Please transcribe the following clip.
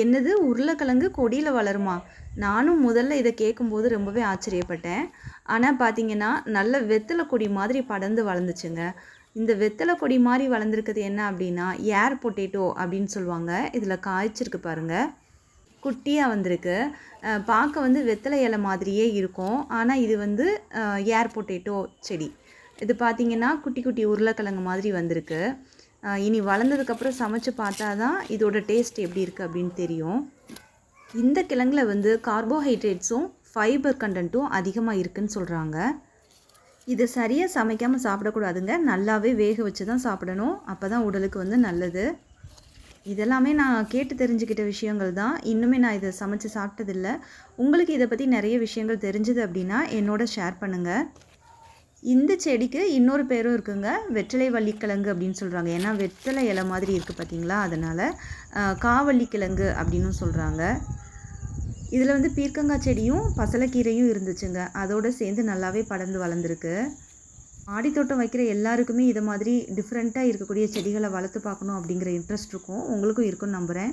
என்னது உருளைக்கிழங்கு கொடியில் வளருமா? நானும் முதல்ல இதை கேட்கும்போது ரொம்பவே ஆச்சரியப்பட்டேன். ஆனால் பார்த்தீங்கன்னா நல்ல வெத்தலை கொடி மாதிரி படர்ந்து வளர்ந்துச்சுங்க. இந்த வெத்தலை கொடி மாதிரி வளர்ந்துருக்கிறது என்ன அப்படின்னா ஏர் பொட்டேட்டோ அப்படின்னு சொல்லுவாங்க. இதில் காய்ச்சிருக்கு பாருங்கள், குட்டியாக வந்திருக்கு. பார்க்க வந்து வெத்தலை இலை மாதிரியே இருக்கும். ஆனால் இது வந்து ஏர் பொட்டேட்டோ செடி. இது பார்த்திங்கன்னா குட்டி குட்டி உருளைக்கிழங்கு மாதிரி வந்திருக்கு. இனி வளர்ந்ததுக்கப்புறம் சமைச்சு பார்த்தா தான் இதோட டேஸ்ட் எப்படி இருக்குது அப்படின்னு தெரியும். இந்த கிழங்குல வந்து கார்போஹைட்ரேட்ஸும் ஃபைபர் கண்டென்ட்டும் அதிகமாக இருக்குதுன்னு சொல்கிறாங்க. இதை சரியாக சமைக்காமல் சாப்பிடக்கூடாதுங்க. நல்லாவே வேக வச்சு தான் சாப்பிடணும். அப்போ தான் உடலுக்கு வந்து நல்லது. இதெல்லாமே நான் கேட்டு தெரிஞ்சுக்கிட்ட விஷயங்கள் தான். இன்னுமே நான் இதை சமைச்சு சாப்பிட்டதில்லை. உங்களுக்கு இதை பற்றி நிறைய விஷயங்கள் தெரிஞ்சுது அப்படின்னா என்னோட ஷேர் பண்ணுங்கள். இந்த செடிக்கு இன்னொரு பேரும் இருக்குங்க, வெற்றிலை வள்ளிக்கிழங்கு அப்படின்னு சொல்கிறாங்க. ஏன்னா வெற்றிலை இலை மாதிரி இருக்குது பார்த்தீங்களா, அதனால் காவள்ளிக்கிழங்கு அப்படின்னு சொல்கிறாங்க. இதில் வந்து பீர்க்கங்காய் செடியும் பசலைக்கீரையும் இருந்துச்சுங்க. அதோடு சேர்ந்து நல்லாவே படர்ந்து வளர்ந்துருக்கு. மாடித்தோட்டம் வைக்கிற எல்லாருக்குமே இதை மாதிரி டிஃப்ரெண்ட்டாக இருக்கக்கூடிய செடிகளை வளர்த்து பார்க்கணும் அப்படிங்கிற இன்ட்ரெஸ்ட் இருக்கும். உங்களுக்கும் இருக்குன்னு நம்புகிறேன்.